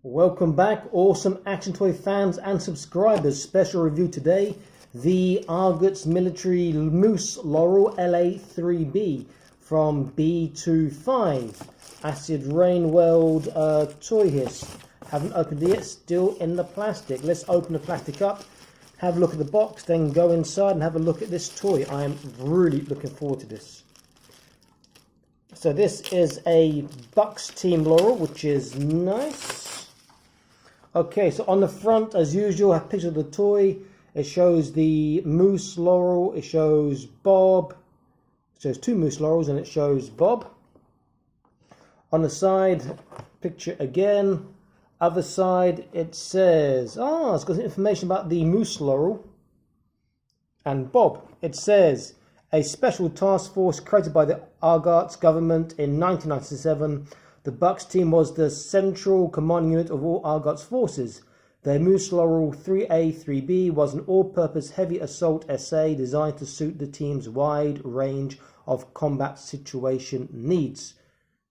Welcome back, awesome action toy fans and subscribers. Special review today, the Argot's Military Moose Laurel LA3b from B25. Acid Rain World toy here. Haven't opened it yet, still in the plastic. Let's open the plastic up, have a look at the box, then go inside and have a look at this toy. I am really looking forward to this. So this is a Bucks Team Laurel, which is nice. Okay, so on the front, as usual, I have pictures of the toy. It shows the Moose Laurel, it shows Bob. It shows two Moose Laurels and it shows Bob. On the side, picture again. Other side, it says, it's got information about the Moose Laurel and Bob. It says, a special task force created by the Argot's government in 1997. The Bucks team was the central commanding unit of all Argot's forces. Their Moose Laurel 3A3b was an all-purpose heavy assault SA designed to suit the team's wide range of combat situation needs.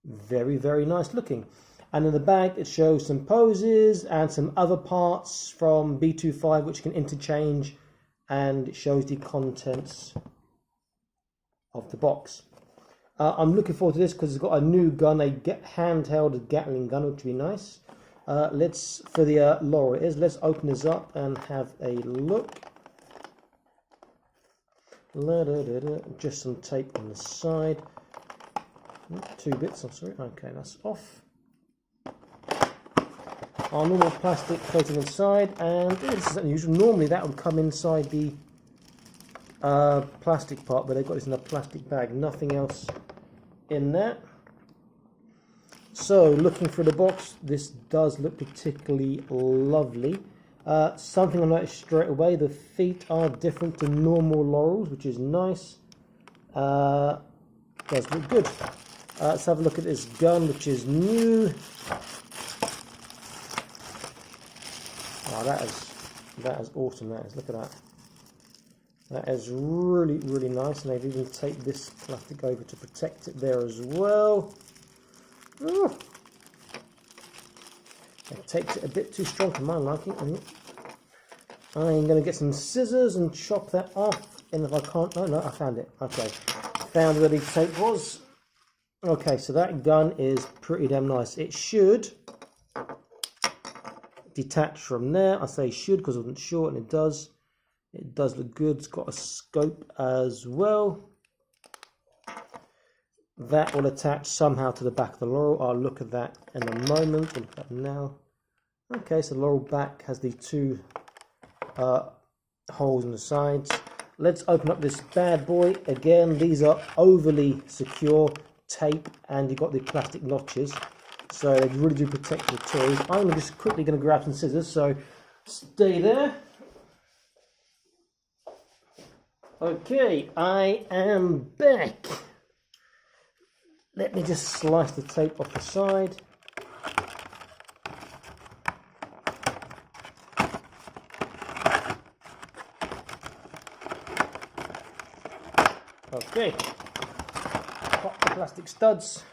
Very, very nice looking. And in the back it shows some poses and some other parts from B25 which can interchange, and it shows the contents of the box. I'm looking forward to this because it's got a new gun, a handheld Gatling gun, which would be nice. For the Laurel it is. Let's open this up and have a look. Just some tape on the side. Two bits, I'm sorry. Okay, that's off. Our normal plastic coating inside, and this is unusual. Normally that would come inside the plastic part, but they've got this in a plastic bag. Nothing else in there. So looking through the box, this does look particularly lovely. Something I noticed straight away, the feet are different to normal Laurels, which is nice. Does look good. Let's have a look at this gun, which is new. Oh, that is awesome. That is, look at that. That is really, really nice, and they've even taped this plastic over to protect it there as well. Oh. They've taped it a bit too strong for my liking. I'm going to get some scissors and chop that off, and if I can't, no, I found it. Okay, found where the tape was. Okay, so that gun is pretty damn nice. It should detach from there. I say should because I wasn't sure, and it does. It does look good. It's got a scope as well. That will attach somehow to the back of the Laurel. I'll look at that in a moment. We'll look at that now. Okay, so the Laurel back has the two holes in the sides. Let's open up this bad boy. Again, these are overly secure tape, and you've got the plastic notches, so they really do protect the toys. I'm just quickly going to grab some scissors, so stay there. Okay, I am back. Let me just slice the tape off the side. Okay, pop the plastic studs.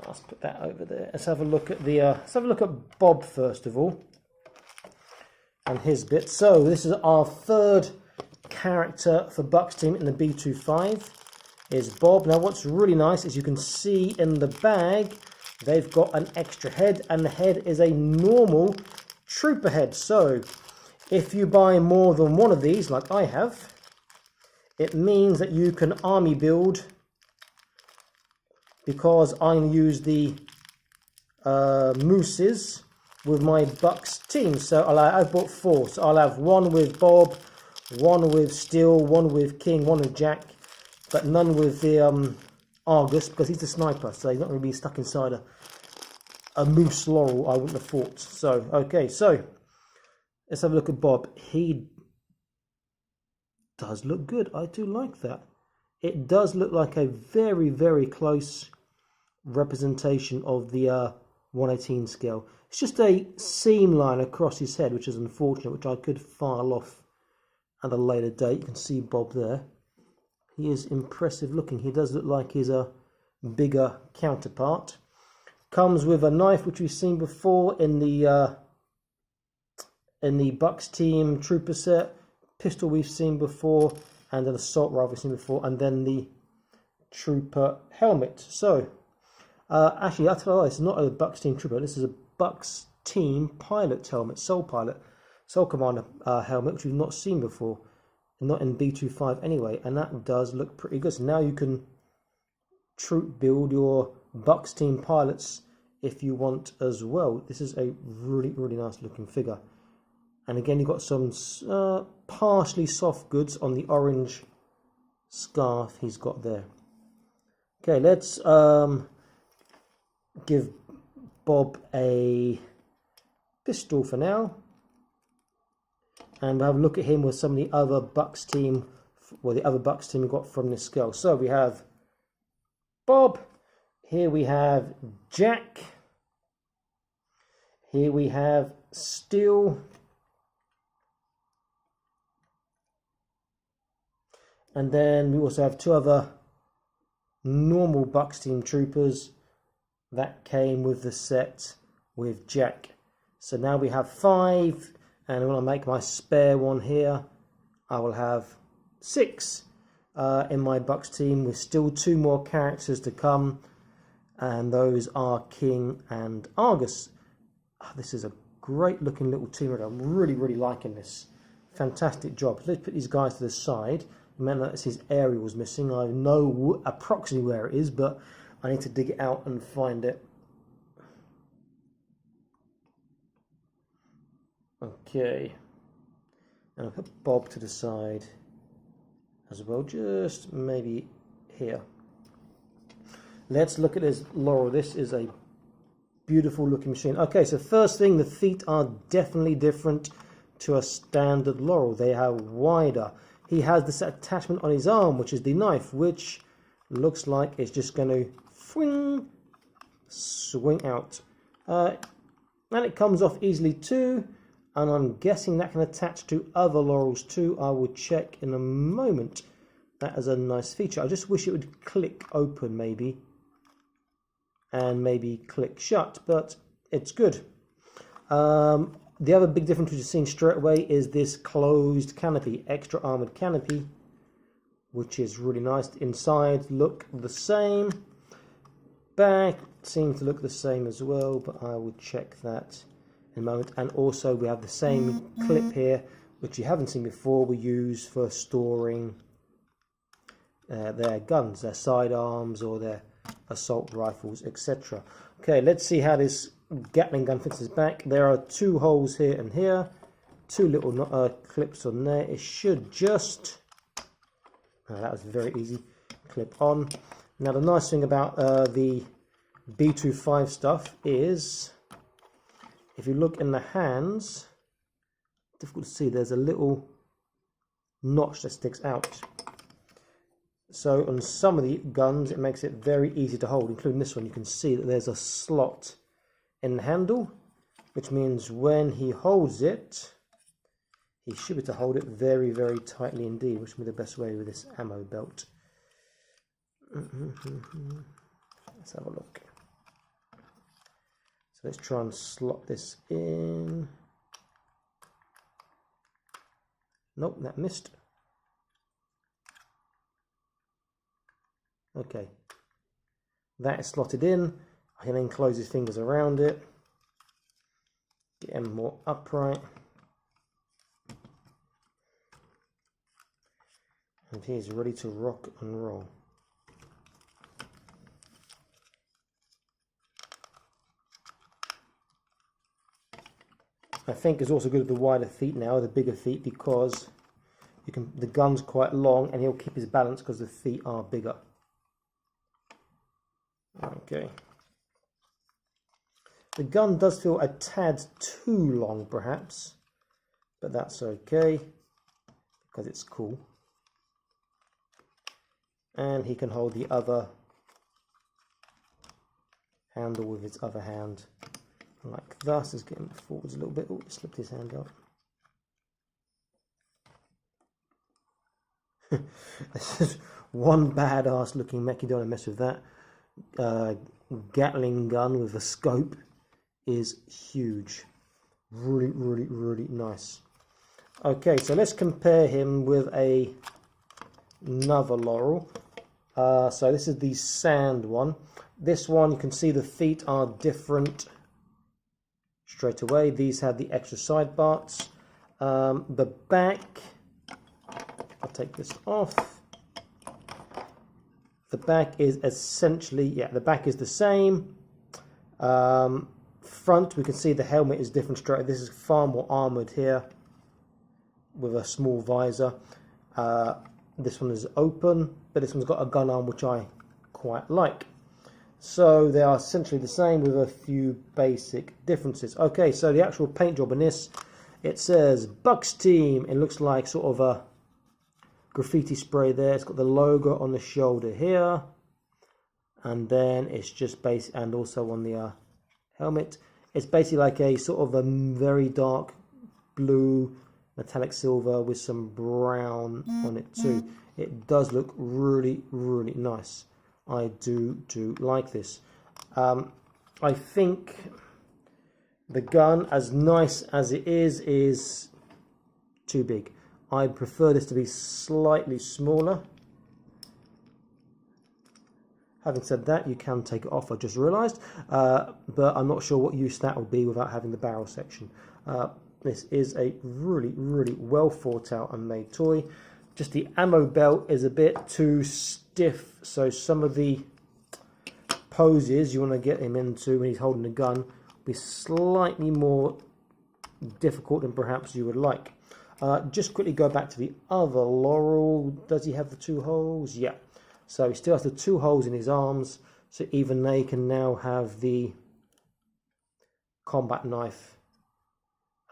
Let's put that over there. Let's have a look at the. Let's have a look at Bob first of all, and his bit. So this is our third character for Bucks team in the B25 is Bob. Now what's really nice is you can see in the bag they've got an extra head, and the head is a normal trooper head. So if you buy more than one of these like I have, it means that you can army build, because I use the mooses with my Bucks team. So I've bought four, so I'll have one with Bob, one with Steel, one with King, one with Jack, but none with the Argus, because he's a sniper, so he's not going to be stuck inside a Moose Laurel, I wouldn't have thought. So, okay, so let's have a look at Bob. He does look good. I do like that. It does look like a very, very close representation of the 118 scale. It's just a seam line across his head, which is unfortunate, which I could file off at a later date. You can see Bob there. He is impressive looking. He does look like he's a bigger counterpart. Comes with a knife, which we've seen before in the Bucks Team Trooper set. Pistol we've seen before, and an assault rifle we've seen before, and then the Trooper helmet. So, actually, I'll tell you, it's not a Bucks Team Trooper. This is a Bucks Team Pilot helmet, Soul Commander helmet, which we've not seen before, not in B25 anyway, and that does look pretty good. So now you can troop build your Bucks Team pilots if you want as well. This is a really nice looking figure. And again, you've got some partially soft goods on the orange scarf he's got there. Okay, let's give Bob a pistol for now. And we'll have a look at him with some of the other Bucks Team, well, the other Bucks Team we got from this scale. So we have Bob. Here we have Jack. Here we have Steel. And then we also have two other normal Bucks Team Troopers that came with the set with Jack. So now we have 5, and when I make my spare one here, I will have 6 in my Bucks Team, with still 2 more characters to come, and those are King and Argus. This is a great looking little team. I'm really liking this. Fantastic job. Let's put these guys to the side. You may notice his aerial's missing. I know approximately where it is, but I need to dig it out and find it. Okay. And I'll put Bob to the side as well, just maybe here. Let's look at this Laurel. This is a beautiful looking machine. Okay, so first thing, the feet are definitely different to a standard Laurel. They are wider. He has this attachment on his arm, which is the knife, which looks like it's just going to swing out. And it comes off easily too, and I'm guessing that can attach to other Laurels too. I will check in a moment. That is a nice feature. I just wish it would click open maybe, and maybe click shut, but it's good. The other big difference which is seen straight away is this closed canopy, extra armored canopy, which is really nice. Inside look the same. Back seems to look the same as well, but I will check that in a moment. And also we have the same clip here, which you haven't seen before, we use for storing their guns, their sidearms or their assault rifles, etc. Okay, let's see how this Gatling gun fits his back. There are 2 holes here and here, 2 little clips on there. It should just, that was very easy, clip on. Now the nice thing about the B25 stuff is, if you look in the hands, difficult to see, there's a little notch that sticks out. So on some of the guns it makes it very easy to hold, including this one. You can see that there's a slot in the handle, which means when he holds it, he should be able to hold it very tightly indeed, which will be the best way with this ammo belt. Let's have a look. So let's try and slot this in. Nope, that missed. Okay, that is slotted in. I can then close his fingers around it, get him more upright, and he's ready to rock and roll. I think it's also good with the wider feet now, the bigger feet, because the gun's quite long and he'll keep his balance because the feet are bigger. Okay. The gun does feel a tad too long perhaps, but that's okay because it's cool. And he can hold the other handle with his other hand like thus. Let's get him forwards a little bit. Oh, slipped his hand out. This is one badass looking mech. You don't want to mess with that. Gatling gun with a scope is huge. Really, really, really nice. Okay, so let's compare him with another Laurel. So this is the sand one. This one, you can see the feet are different straight away. These have the extra side parts. The back, I'll take this off. The back is essentially, yeah, the back is the same. Front, we can see the helmet is different straight. This is far more armored here with a small visor. This one is open, but this one's got a gun arm, which I quite like. So they are essentially the same with a few basic differences. Okay, so the actual paint job in this, it says Bucks Team. It looks like sort of a graffiti spray there. It's got the logo on the shoulder here, and then it's just base, and also on the helmet. It's basically like a sort of a very dark blue metallic silver with some brown on it too. It does look really, really nice. I do like this. I think the gun, as nice as it is too big. I prefer this to be slightly smaller. Having said that, you can take it off, I just realised, but I'm not sure what use that will be without having the barrel section. This is a really, really well thought out and made toy. Just the ammo belt is a bit too stiff, so some of the poses you want to get him into when he's holding the gun will be slightly more difficult than perhaps you would like. Just quickly go back to the other Laurel. Does he have the 2 holes? Yeah. So he still has the 2 holes in his arms, so even they can now have the combat knife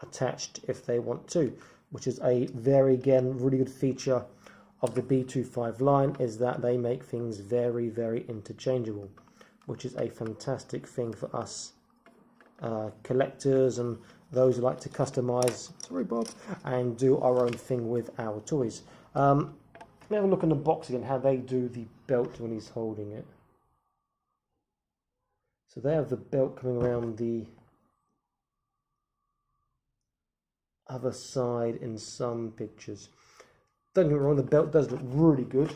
attached if they want to, which is a very, again, really good feature of the B25 line, is that they make things very, very interchangeable, which is a fantastic thing for us collectors and those who like to customize, sorry Bob, and do our own thing with our toys. Let me have a look in the box again, how they do the belt when he's holding it. So they have the belt coming around the other side in some pictures. Don't get me wrong, the belt does look really good,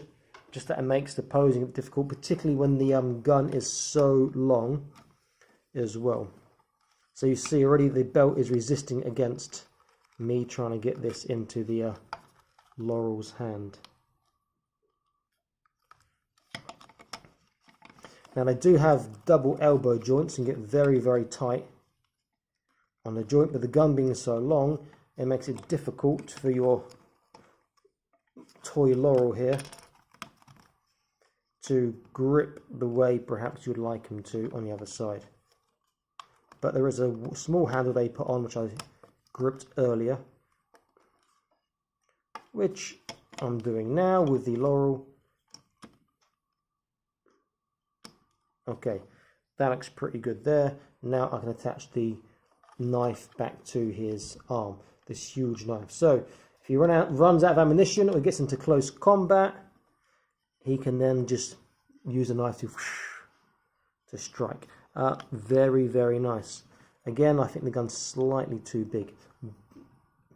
just that it makes the posing difficult, particularly when the gun is so long as well. So you see already the belt is resisting against me trying to get this into the Laurel's hand. Now they do have double elbow joints and get very, very tight on the joint, but the gun being so long, it makes it difficult for your toy Laurel here to grip the way perhaps you'd like him to on the other side. But there is a small handle they put on, which I gripped earlier, which I'm doing now with the Laurel. Okay, that looks pretty good there. Now I can attach the knife back to his arm, this huge knife. So if he runs out of ammunition or gets into close combat, he can then just use the knife to strike. Very, very nice. Again, I think the gun's slightly too big,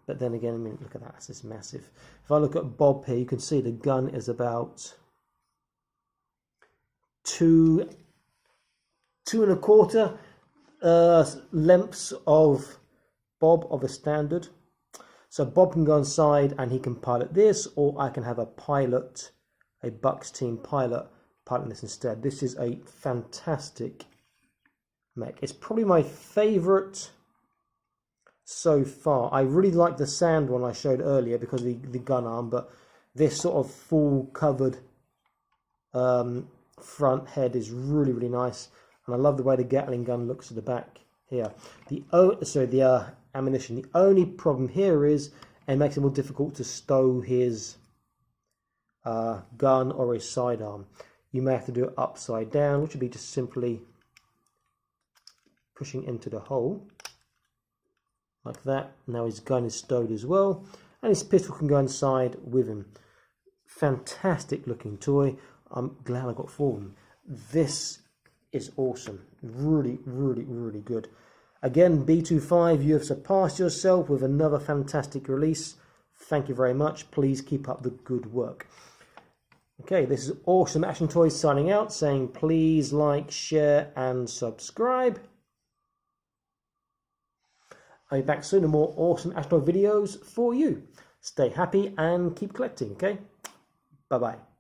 but then again, I mean, look at that, it's just massive. If I look at Bob here, you can see the gun is about 2.25 lengths of Bob of a standard. So Bob can go inside and he can pilot this, or I can have a pilot, a Bucks Team pilot, piloting this instead. This is a fantastic mech. It's probably my favorite so far. I really like the sand one I showed earlier because of the gun arm, but this sort of full covered front head is really, really nice. And I love the way the Gatling gun looks at the back here. The ammunition. The only problem here is it makes it more difficult to stow his gun or his sidearm. You may have to do it upside down, which would be just simply pushing into the hole like that. Now his gun is stowed as well, and his pistol can go inside with him. Fantastic looking toy. I'm glad I got 4 of them. This is awesome. Really, really, really good. Again, B25, you have surpassed yourself with another fantastic release. Thank you very much. Please keep up the good work. Okay, this is Awesome Action Toys signing out, saying please like, share, and subscribe. I'll be back soon with more Awesome Action Toy videos for you. Stay happy and keep collecting, okay? Bye-bye.